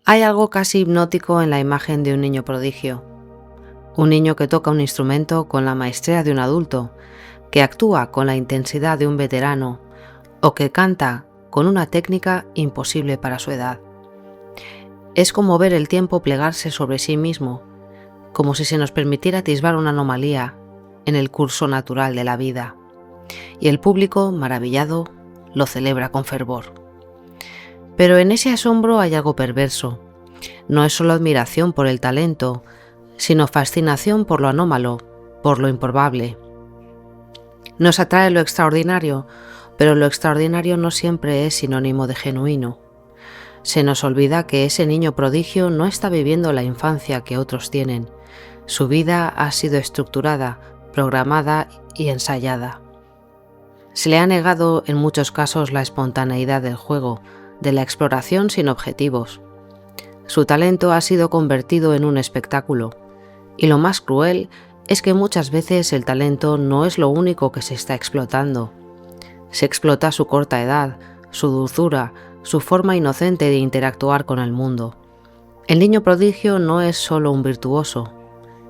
Hay algo casi hipnótico en la imagen de un niño prodigio. Un niño que toca un instrumento con la maestría de un adulto, que actúa con la intensidad de un veterano o que canta con una técnica imposible para su edad. Es como ver el tiempo plegarse sobre sí mismo, como si se nos permitiera atisbar una anomalía en el curso natural de la vida, y el público, maravillado, lo celebra con fervor. Pero en ese asombro hay algo perverso. No es solo admiración por el talento, sino fascinación por lo anómalo, por lo improbable. Nos atrae lo extraordinario, pero lo extraordinario no siempre es sinónimo de genuino. Se nos olvida que ese niño prodigio no está viviendo la infancia que otros tienen. Su vida ha sido estructurada, programada y ensayada. Se le ha negado en muchos casos la espontaneidad del juego, de la exploración sin objetivos. Su talento ha sido convertido en un espectáculo, y lo más cruel es que muchas veces el talento no es lo único que se está explotando. Se explota su corta edad, su dulzura, su forma inocente de interactuar con el mundo. El niño prodigio no es solo un virtuoso,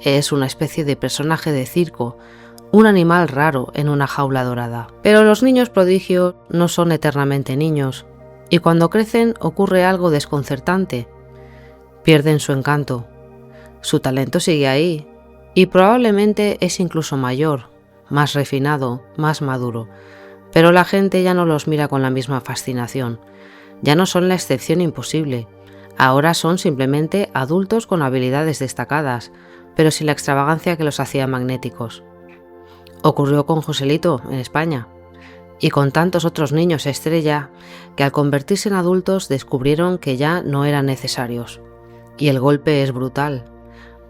es una especie de personaje de circo, un animal raro en una jaula dorada. Pero los niños prodigio no son eternamente niños, y cuando crecen ocurre algo desconcertante. Pierden su encanto. Su talento sigue ahí, y probablemente es incluso mayor, más refinado, más maduro, pero la gente ya no los mira con la misma fascinación. Ya no son la excepción imposible. Ahora son simplemente adultos con habilidades destacadas, pero sin la extravagancia que los hacía magnéticos. Ocurrió con Joselito en España, y con tantos otros niños estrella que al convertirse en adultos descubrieron que ya no eran necesarios. Y el golpe es brutal,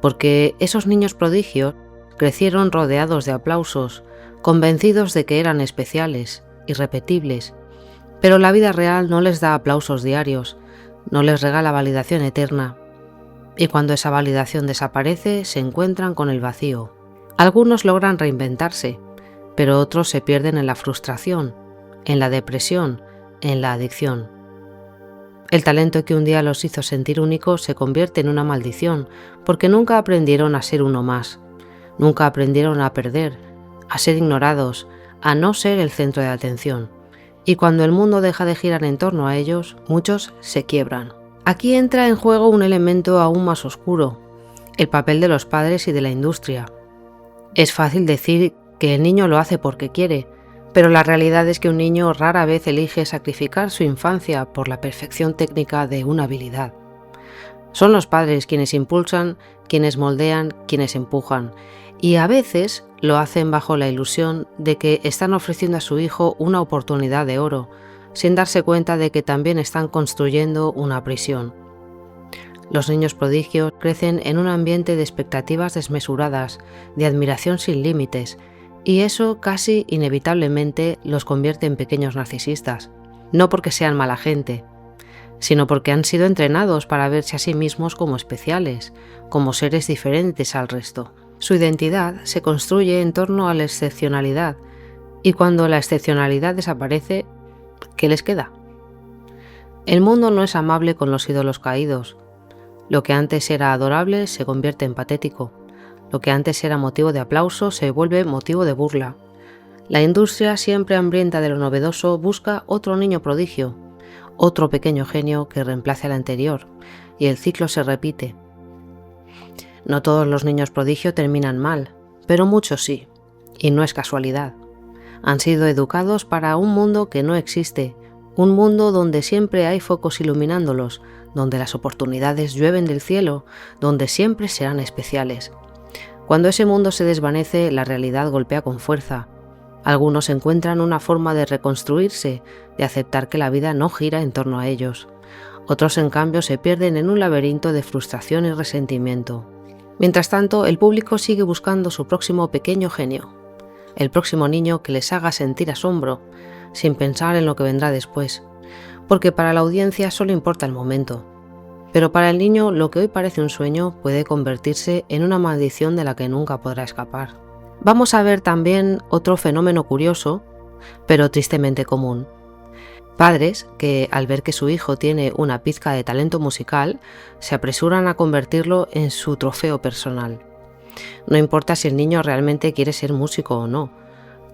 porque esos niños prodigios crecieron rodeados de aplausos, convencidos de que eran especiales, irrepetibles, pero la vida real no les da aplausos diarios, no les regala validación eterna, y cuando esa validación desaparece se encuentran con el vacío. Algunos logran reinventarse, pero otros se pierden en la frustración, en la depresión, en la adicción. El talento que un día los hizo sentir únicos se convierte en una maldición, porque nunca aprendieron a ser uno más, nunca aprendieron a perder, a ser ignorados, a no ser el centro de atención. Y cuando el mundo deja de girar en torno a ellos, muchos se quiebran. Aquí entra en juego un elemento aún más oscuro, el papel de los padres y de la industria. Es fácil decir que el niño lo hace porque quiere, pero la realidad es que un niño rara vez elige sacrificar su infancia por la perfección técnica de una habilidad. Son los padres quienes impulsan, quienes moldean, quienes empujan, y a veces lo hacen bajo la ilusión de que están ofreciendo a su hijo una oportunidad de oro, sin darse cuenta de que también están construyendo una prisión. Los niños prodigios crecen en un ambiente de expectativas desmesuradas, de admiración sin límites, y eso casi inevitablemente los convierte en pequeños narcisistas, no porque sean mala gente, sino porque han sido entrenados para verse a sí mismos como especiales, como seres diferentes al resto. Su identidad se construye en torno a la excepcionalidad, y cuando la excepcionalidad desaparece, ¿qué les queda? El mundo no es amable con los ídolos caídos. Lo que antes era adorable se convierte en patético. Lo que antes era motivo de aplauso se vuelve motivo de burla. La industria, siempre hambrienta de lo novedoso, busca otro niño prodigio, otro pequeño genio que reemplace al anterior, y el ciclo se repite. No todos los niños prodigio terminan mal, pero muchos sí, y no es casualidad. Han sido educados para un mundo que no existe, un mundo donde siempre hay focos iluminándolos, donde las oportunidades llueven del cielo, donde siempre serán especiales. Cuando ese mundo se desvanece, la realidad golpea con fuerza. Algunos encuentran una forma de reconstruirse, de aceptar que la vida no gira en torno a ellos. Otros, en cambio, se pierden en un laberinto de frustración y resentimiento. Mientras tanto, el público sigue buscando su próximo pequeño genio, el próximo niño que les haga sentir asombro, sin pensar en lo que vendrá después, porque para la audiencia solo importa el momento. Pero para el niño, lo que hoy parece un sueño puede convertirse en una maldición de la que nunca podrá escapar. Vamos a ver también otro fenómeno curioso, pero tristemente común. Padres que, al ver que su hijo tiene una pizca de talento musical, se apresuran a convertirlo en su trofeo personal. No importa si el niño realmente quiere ser músico o no.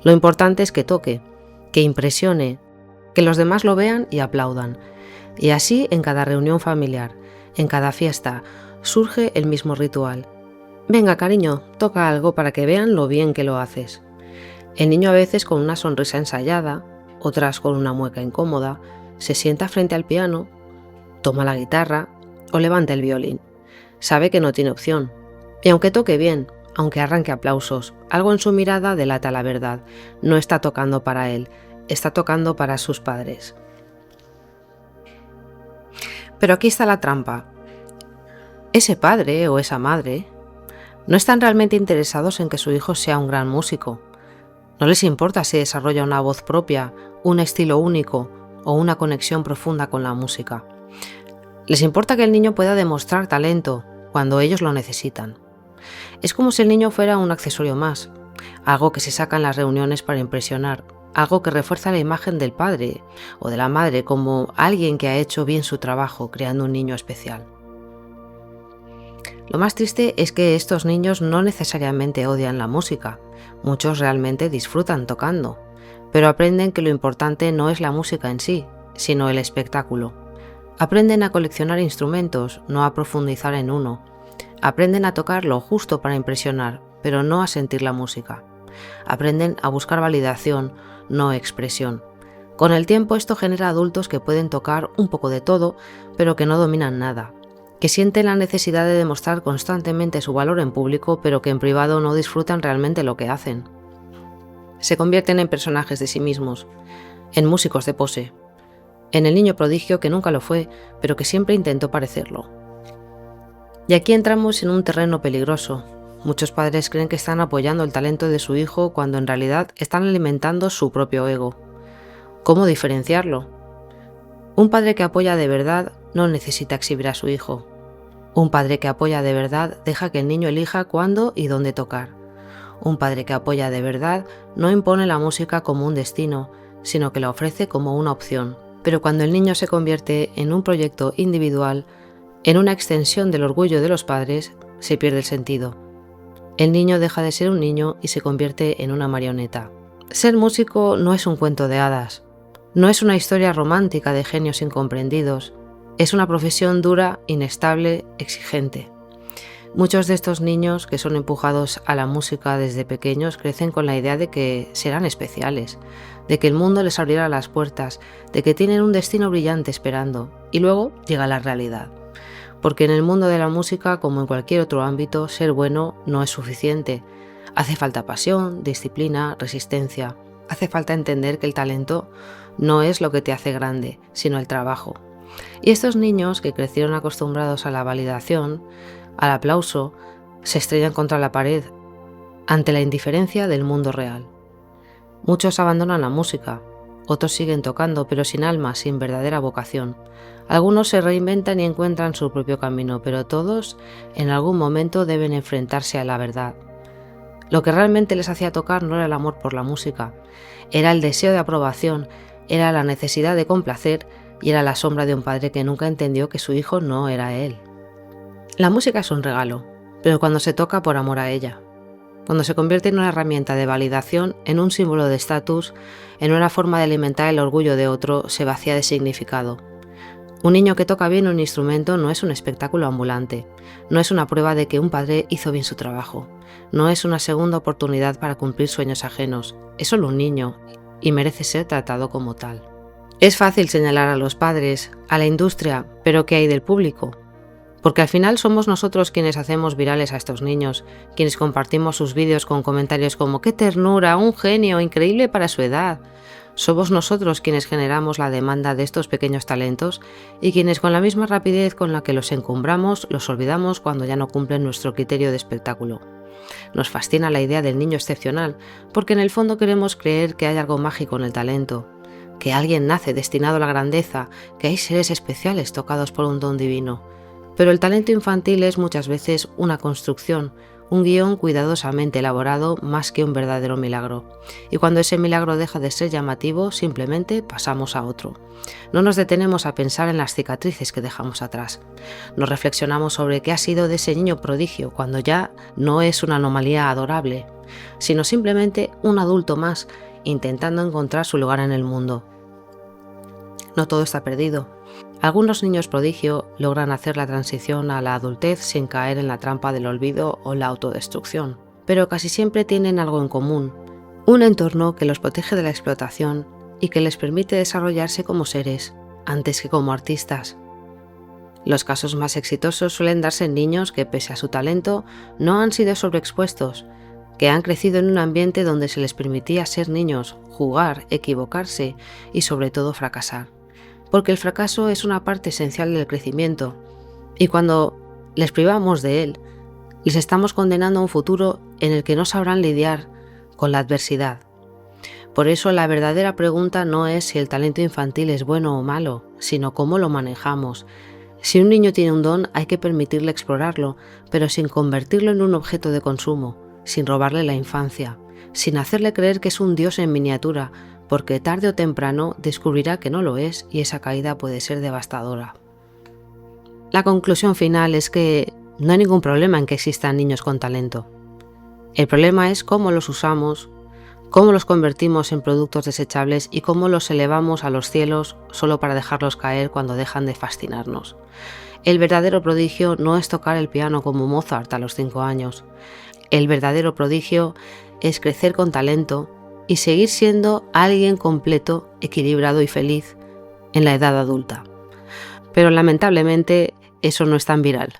Lo importante es que toque, que impresione, que los demás lo vean y aplaudan. Y así en cada reunión familiar, en cada fiesta, surge el mismo ritual. Venga, cariño, toca algo para que vean lo bien que lo haces. El niño, a veces con una sonrisa ensayada, otras con una mueca incómoda, se sienta frente al piano, toma la guitarra o levanta el violín. Sabe que no tiene opción. Y aunque toque bien, aunque arranque aplausos, algo en su mirada delata la verdad. No está tocando para él, está tocando para sus padres. Pero aquí está la trampa. Ese padre o esa madre no están realmente interesados en que su hijo sea un gran músico. No les importa si desarrolla una voz propia, un estilo único o una conexión profunda con la música. Les importa que el niño pueda demostrar talento cuando ellos lo necesitan. Es como si el niño fuera un accesorio más, algo que se saca en las reuniones para impresionar, algo que refuerza la imagen del padre o de la madre como alguien que ha hecho bien su trabajo creando un niño especial. Lo más triste es que estos niños no necesariamente odian la música, muchos realmente disfrutan tocando, pero aprenden que lo importante no es la música en sí, sino el espectáculo. Aprenden a coleccionar instrumentos, no a profundizar en uno. Aprenden a tocar lo justo para impresionar, pero no a sentir la música. Aprenden a buscar validación, no expresión. Con el tiempo esto genera adultos que pueden tocar un poco de todo, pero que no dominan nada, que sienten la necesidad de demostrar constantemente su valor en público, pero que en privado no disfrutan realmente lo que hacen. Se convierten en personajes de sí mismos, en músicos de pose, en el niño prodigio que nunca lo fue, pero que siempre intentó parecerlo. Y aquí entramos en un terreno peligroso. Muchos padres creen que están apoyando el talento de su hijo cuando en realidad están alimentando su propio ego. ¿Cómo diferenciarlo? Un padre que apoya de verdad no necesita exhibir a su hijo. Un padre que apoya de verdad deja que el niño elija cuándo y dónde tocar. Un padre que apoya de verdad no impone la música como un destino, sino que la ofrece como una opción. Pero cuando el niño se convierte en un proyecto individual, en una extensión del orgullo de los padres, se pierde el sentido. El niño deja de ser un niño y se convierte en una marioneta. Ser músico no es un cuento de hadas, no es una historia romántica de genios incomprendidos, es una profesión dura, inestable, exigente. Muchos de estos niños que son empujados a la música desde pequeños crecen con la idea de que serán especiales, de que el mundo les abrirá las puertas, de que tienen un destino brillante esperando, y luego llega la realidad. Porque en el mundo de la música, como en cualquier otro ámbito, ser bueno no es suficiente. Hace falta pasión, disciplina, resistencia. Hace falta entender que el talento no es lo que te hace grande, sino el trabajo. Y estos niños que crecieron acostumbrados a la validación, al aplauso, se estrellan contra la pared ante la indiferencia del mundo real. Muchos abandonan la música, otros siguen tocando, pero sin alma, sin verdadera vocación. Algunos se reinventan y encuentran su propio camino, pero todos en algún momento deben enfrentarse a la verdad. Lo que realmente les hacía tocar no era el amor por la música, era el deseo de aprobación, era la necesidad de complacer y era la sombra de un padre que nunca entendió que su hijo no era él. La música es un regalo, pero cuando se toca por amor a ella. Cuando se convierte en una herramienta de validación, en un símbolo de estatus, en una forma de alimentar el orgullo de otro, se vacía de significado. Un niño que toca bien un instrumento no es un espectáculo ambulante, no es una prueba de que un padre hizo bien su trabajo, no es una segunda oportunidad para cumplir sueños ajenos, es solo un niño y merece ser tratado como tal. Es fácil señalar a los padres, a la industria, pero ¿qué hay del público? Porque al final somos nosotros quienes hacemos virales a estos niños, quienes compartimos sus vídeos con comentarios como ¡qué ternura! ¡Un genio! ¡Increíble para su edad! Somos nosotros quienes generamos la demanda de estos pequeños talentos y quienes con la misma rapidez con la que los encumbramos, los olvidamos cuando ya no cumplen nuestro criterio de espectáculo. Nos fascina la idea del niño excepcional, porque en el fondo queremos creer que hay algo mágico en el talento, que alguien nace destinado a la grandeza, que hay seres especiales tocados por un don divino. Pero el talento infantil es muchas veces una construcción, un guión cuidadosamente elaborado más que un verdadero milagro. Y cuando ese milagro deja de ser llamativo, simplemente pasamos a otro. No nos detenemos a pensar en las cicatrices que dejamos atrás. No reflexionamos sobre qué ha sido de ese niño prodigio cuando ya no es una anomalía adorable, sino simplemente un adulto más intentando encontrar su lugar en el mundo. No todo está perdido. Algunos niños prodigio logran hacer la transición a la adultez sin caer en la trampa del olvido o la autodestrucción, pero casi siempre tienen algo en común, un entorno que los protege de la explotación y que les permite desarrollarse como seres, antes que como artistas. Los casos más exitosos suelen darse en niños que, pese a su talento, no han sido sobreexpuestos, que han crecido en un ambiente donde se les permitía ser niños, jugar, equivocarse y sobre todo fracasar. Porque el fracaso es una parte esencial del crecimiento, y cuando les privamos de él, les estamos condenando a un futuro en el que no sabrán lidiar con la adversidad. Por eso la verdadera pregunta no es si el talento infantil es bueno o malo, sino cómo lo manejamos. Si un niño tiene un don, hay que permitirle explorarlo, pero sin convertirlo en un objeto de consumo, sin robarle la infancia, sin hacerle creer que es un dios en miniatura, porque tarde o temprano descubrirá que no lo es y esa caída puede ser devastadora. La conclusión final es que no hay ningún problema en que existan niños con talento. El problema es cómo los usamos, cómo los convertimos en productos desechables y cómo los elevamos a los cielos solo para dejarlos caer cuando dejan de fascinarnos. El verdadero prodigio no es tocar el piano como Mozart a los 5 años. El verdadero prodigio es crecer con talento y seguir siendo alguien completo, equilibrado y feliz en la edad adulta. Pero lamentablemente eso no es tan viral.